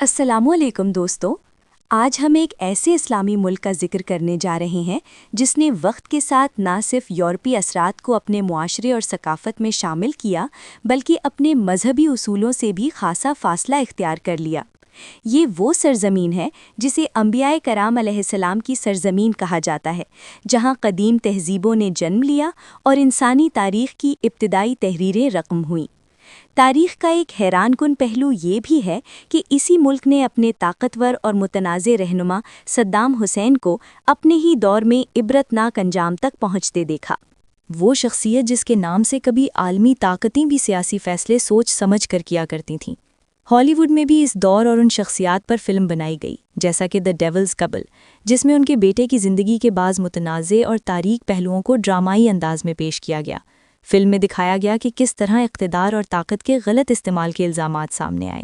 السلام علیکم دوستو، آج ہم ایک ایسے اسلامی ملک کا ذکر کرنے جا رہے ہیں جس نے وقت کے ساتھ نہ صرف یورپی اثرات کو اپنے معاشرے اور ثقافت میں شامل کیا بلکہ اپنے مذہبی اصولوں سے بھی خاصا فاصلہ اختیار کر لیا۔ یہ وہ سرزمین ہے جسے انبیاء کرام علیہ السلام کی سرزمین کہا جاتا ہے، جہاں قدیم تہذیبوں نے جنم لیا اور انسانی تاریخ کی ابتدائی تحریریں رقم ہوئیں۔ تاریخ کا ایک حیران کن پہلو یہ بھی ہے کہ اسی ملک نے اپنے طاقتور اور متنازع رہنما صدام حسین کو اپنے ہی دور میں عبرتناک انجام تک پہنچتے دیکھا۔ وہ شخصیت جس کے نام سے کبھی عالمی طاقتیں بھی سیاسی فیصلے سوچ سمجھ کر کیا کرتی تھیں۔ ہالی ووڈ میں بھی اس دور اور ان شخصیات پر فلم بنائی گئی، جیسا کہ دی ڈیولز کپل، جس میں ان کے بیٹے کی زندگی کے بعض متنازع اور تاریک پہلوؤں کو ڈرامائی انداز میں پیش کیا گیا۔ فلم میں دکھایا گیا کہ کس طرح اقتدار اور طاقت کے غلط استعمال کے الزامات سامنے آئے۔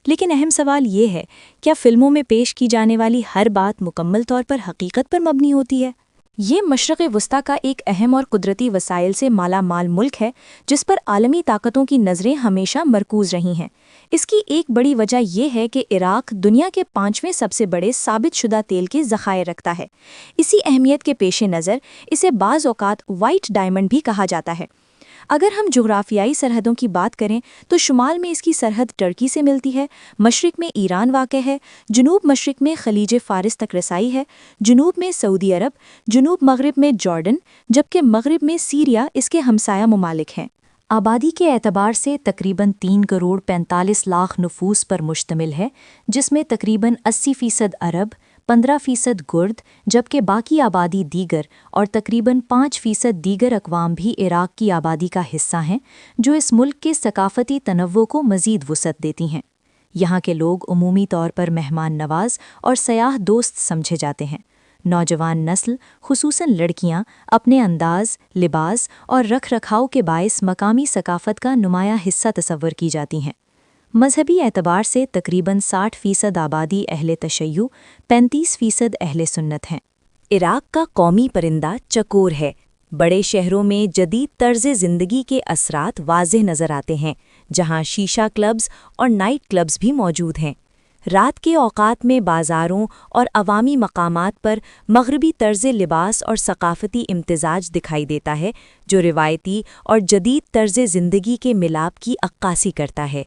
لیکن اہم سوال یہ ہے، کیا فلموں میں پیش کی جانے والی ہر بات مکمل طور پر حقیقت پر مبنی ہوتی ہے؟ یہ مشرق وسطیٰ کا ایک اہم اور قدرتی وسائل سے مالا مال ملک ہے جس پر عالمی طاقتوں کی نظریں ہمیشہ مرکوز رہی ہیں۔ اس کی ایک بڑی وجہ یہ ہے کہ عراق دنیا کے 5ویں سب سے بڑے ثابت شدہ تیل کے ذخائر رکھتا ہے۔ اسی اہمیت کے پیش نظر اسے بعض اوقات وائٹ ڈائمنڈ بھی کہا جاتا ہے۔ اگر ہم جغرافیائی سرحدوں کی بات کریں تو شمال میں اس کی سرحد ترکی سے ملتی ہے، مشرق میں ایران واقع ہے، جنوب مشرق میں خلیج فارس تک رسائی ہے، جنوب میں سعودی عرب، جنوب مغرب میں جارڈن، جبکہ مغرب میں سیریا اس کے ہمسایہ ممالک ہیں۔ آبادی کے اعتبار سے تقریباً 3 کروڑ 45 لاکھ نفوس پر مشتمل ہے، جس میں تقریباً 80% عرب، 15% گرد، جبکہ باقی آبادی دیگر اور تقریباً 5% دیگر اقوام بھی عراق کی آبادی کا حصہ ہیں، جو اس ملک کے ثقافتی تنوع کو مزید وسعت دیتی ہیں۔ یہاں کے لوگ عمومی طور پر مہمان نواز اور سیاح دوست سمجھے جاتے ہیں۔ نوجوان نسل، خصوصاً لڑکیاں، اپنے انداز، لباس اور رکھ رکھاؤ کے باعث مقامی ثقافت کا نمایاں حصہ تصور کی جاتی ہیں۔ مذہبی اعتبار سے تقریباً 60% آبادی اہل تشیع، 35% اہل سنت ہیں۔ عراق کا قومی پرندہ چکور ہے۔ بڑے شہروں میں جدید طرز زندگی کے اثرات واضح نظر آتے ہیں، جہاں شیشہ کلبز اور نائٹ کلبز بھی موجود ہیں۔ رات کے اوقات میں بازاروں اور عوامی مقامات پر مغربی طرز لباس اور ثقافتی امتزاج دکھائی دیتا ہے، جو روایتی اور جدید طرز زندگی کے ملاپ کی عکاسی کرتا ہے۔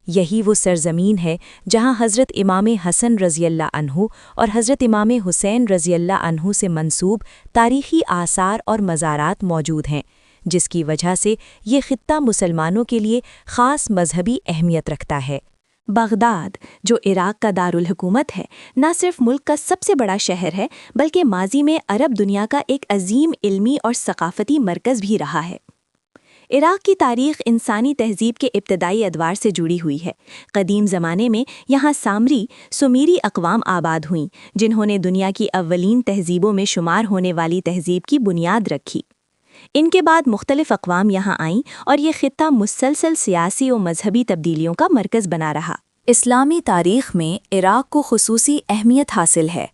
یہی وہ سرزمین ہے جہاں حضرت امام حسن رضی اللہ عنہ اور حضرت امام حسین رضی اللہ عنہ سے منسوب تاریخی آثار اور مزارات موجود ہیں، جس کی وجہ سے یہ خطہ مسلمانوں کے لیے خاص مذہبی اہمیت رکھتا ہے۔ بغداد، جو عراق کا دارالحکومت ہے، نہ صرف ملک کا سب سے بڑا شہر ہے بلکہ ماضی میں عرب دنیا کا ایک عظیم علمی اور ثقافتی مرکز بھی رہا ہے۔ عراق کی تاریخ انسانی تہذیب کے ابتدائی ادوار سے جڑی ہوئی ہے۔ قدیم زمانے میں یہاں سومیری اقوام آباد ہوئیں، جنہوں نے دنیا کی اولین تہذیبوں میں شمار ہونے والی تہذیب کی بنیاد رکھی۔ ان کے بعد مختلف اقوام یہاں آئیں اور یہ خطہ مسلسل سیاسی و مذہبی تبدیلیوں کا مرکز بنا رہا۔ اسلامی تاریخ میں عراق کو خصوصی اہمیت حاصل ہے۔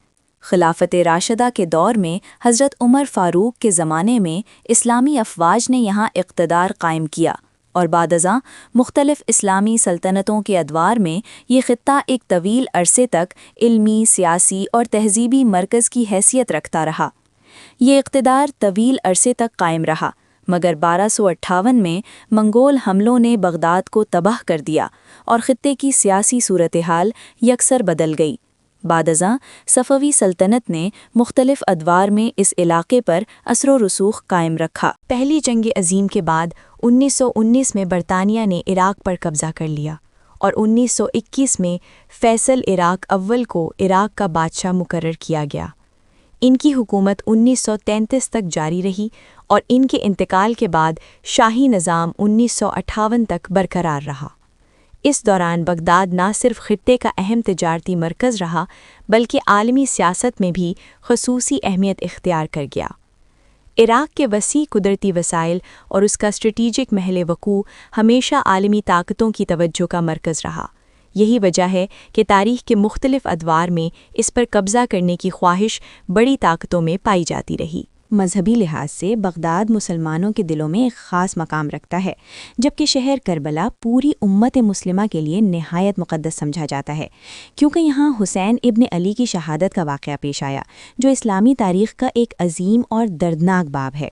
خلافت راشدہ کے دور میں حضرت عمر فاروق کے زمانے میں اسلامی افواج نے یہاں اقتدار قائم کیا، اور بعد ازاں مختلف اسلامی سلطنتوں کے ادوار میں یہ خطہ ایک طویل عرصے تک علمی، سیاسی اور تہذیبی مرکز کی حیثیت رکھتا رہا۔ یہ اقتدار طویل عرصے تک قائم رہا، مگر 1258 میں منگول حملوں نے بغداد کو تباہ کر دیا اور خطے کی سیاسی صورتحال یکسر بدل گئی۔ بعد ازاں صفوی سلطنت نے مختلف ادوار میں اس علاقے پر اثر و رسوخ قائم رکھا۔ پہلی جنگ عظیم کے بعد 1919 میں برطانیہ نے عراق پر قبضہ کر لیا، اور 1921 میں فیصل عراق اول کو عراق کا بادشاہ مقرر کیا گیا۔ ان کی حکومت 1933 تک جاری رہی، اور ان کے انتقال کے بعد شاہی نظام 1958 تک برقرار رہا۔ اس دوران بغداد نہ صرف خطے کا اہم تجارتی مرکز رہا بلکہ عالمی سیاست میں بھی خصوصی اہمیت اختیار کر گیا۔ عراق کے وسیع قدرتی وسائل اور اس کا اسٹریٹجک محل وقوع ہمیشہ عالمی طاقتوں کی توجہ کا مرکز رہا۔ یہی وجہ ہے کہ تاریخ کے مختلف ادوار میں اس پر قبضہ کرنے کی خواہش بڑی طاقتوں میں پائی جاتی رہی۔ مذہبی لحاظ سے بغداد مسلمانوں کے دلوں میں ایک خاص مقام رکھتا ہے، جبکہ شہر کربلا پوری امت مسلمہ کے لیے نہایت مقدس سمجھا جاتا ہے، کیونکہ یہاں حسین ابن علی کی شہادت کا واقعہ پیش آیا، جو اسلامی تاریخ کا ایک عظیم اور دردناک باب ہے۔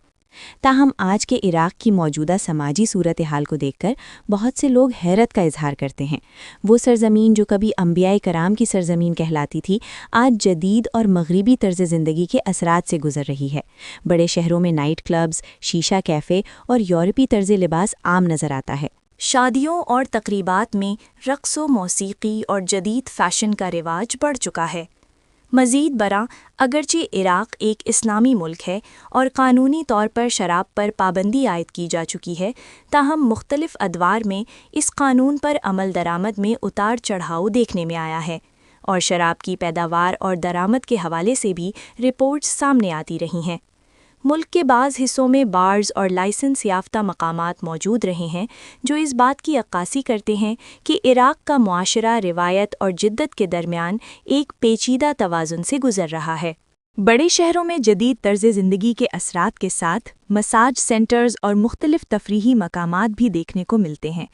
تاہم آج کے عراق کی موجودہ سماجی صورتحال کو دیکھ کر بہت سے لوگ حیرت کا اظہار کرتے ہیں۔ وہ سرزمین جو کبھی انبیاء کرام کی سرزمین کہلاتی تھی، آج جدید اور مغربی طرز زندگی کے اثرات سے گزر رہی ہے۔ بڑے شہروں میں نائٹ کلبز، شیشہ کیفے اور یورپی طرز لباس عام نظر آتا ہے۔ شادیوں اور تقریبات میں رقص و موسیقی اور جدید فیشن کا رواج بڑھ چکا ہے۔ مزید برآں، اگرچہ عراق ایک اسلامی ملک ہے اور قانونی طور پر شراب پر پابندی عائد کی جا چکی ہے، تاہم مختلف ادوار میں اس قانون پر عمل درآمد میں اتار چڑھاؤ دیکھنے میں آیا ہے، اور شراب کی پیداوار اور درآمد کے حوالے سے بھی رپورٹس سامنے آتی رہی ہیں۔ ملک کے بعض حصوں میں بارز اور لائسنس یافتہ مقامات موجود رہے ہیں جو اس بات کی عکاسی کرتے ہیں کہ عراق کا معاشرہ روایت اور جدت کے درمیان ایک پیچیدہ توازن سے گزر رہا ہے۔ بڑے شہروں میں جدید طرز زندگی کے اثرات کے ساتھ مساج سینٹرز اور مختلف تفریحی مقامات بھی دیکھنے کو ملتے ہیں۔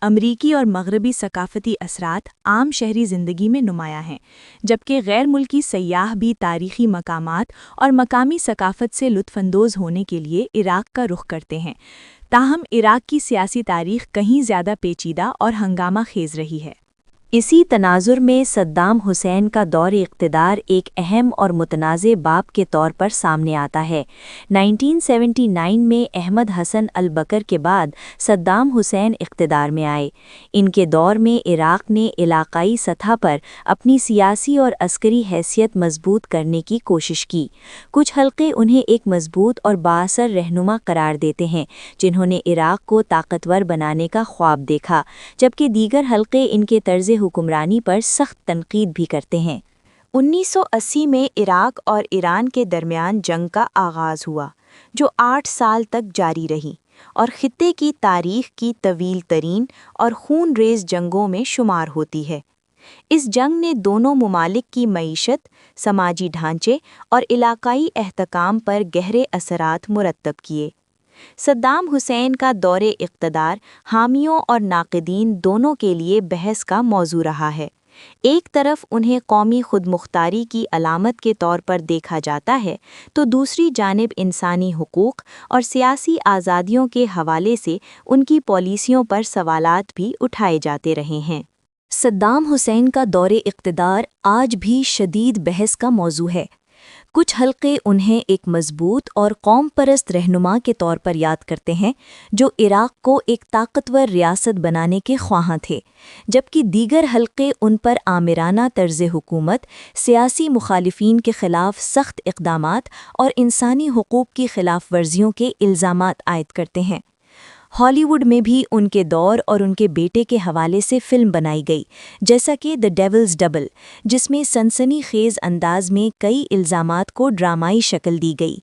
امریکی اور مغربی ثقافتی اثرات عام شہری زندگی میں نمایاں ہیں، جبکہ غیر ملکی سیاح بھی تاریخی مقامات اور مقامی ثقافت سے لطف اندوز ہونے کے لیے عراق کا رخ کرتے ہیں۔ تاہم عراق کی سیاسی تاریخ کہیں زیادہ پیچیدہ اور ہنگامہ خیز رہی ہے۔ اسی تناظر میں صدام حسین کا دور اقتدار ایک اہم اور متنازع باب کے طور پر سامنے آتا ہے۔ 1979 میں احمد حسن البکر کے بعد صدام حسین اقتدار میں آئے۔ ان کے دور میں عراق نے علاقائی سطح پر اپنی سیاسی اور عسکری حیثیت مضبوط کرنے کی کوشش کی۔ کچھ حلقے انہیں ایک مضبوط اور بااثر رہنما قرار دیتے ہیں، جنہوں نے عراق کو طاقتور بنانے کا خواب دیکھا، جبکہ دیگر حلقے ان کے طرز حکمرانی پر سخت تنقید بھی کرتے ہیں۔ 1980 میں عراق اور ایران کے درمیان جنگ کا آغاز ہوا، جو 8 سال تک جاری رہی اور خطے کی تاریخ کی طویل ترین اور خون ریز جنگوں میں شمار ہوتی ہے۔ اس جنگ نے دونوں ممالک کی معیشت، سماجی ڈھانچے اور علاقائی استحکام پر گہرے اثرات مرتب کیے۔ صدام حسین کا دور اقتدار حامیوں اور ناقدین دونوں کے لیے بحث کا موضوع رہا ہے۔ ایک طرف انہیں قومی خود مختاری کی علامت کے طور پر دیکھا جاتا ہے، تو دوسری جانب انسانی حقوق اور سیاسی آزادیوں کے حوالے سے ان کی پالیسیوں پر سوالات بھی اٹھائے جاتے رہے ہیں۔ صدام حسین کا دور اقتدار آج بھی شدید بحث کا موضوع ہے۔ کچھ حلقے انہیں ایک مضبوط اور قوم پرست رہنما کے طور پر یاد کرتے ہیں، جو عراق کو ایک طاقتور ریاست بنانے کے خواہاں تھے، جبکہ دیگر حلقے ان پر آمرانہ طرز حکومت، سیاسی مخالفین کے خلاف سخت اقدامات اور انسانی حقوق کی خلاف ورزیوں کے الزامات عائد کرتے ہیں۔ ہالی ووڈ میں بھی ان کے دور اور ان کے بیٹے کے حوالے سے فلم بنائی گئی، جیسا کہ دی ڈیولز ڈبل، جس میں سنسنی خیز انداز میں کئی الزامات کو ڈرامائی شکل دی گئی۔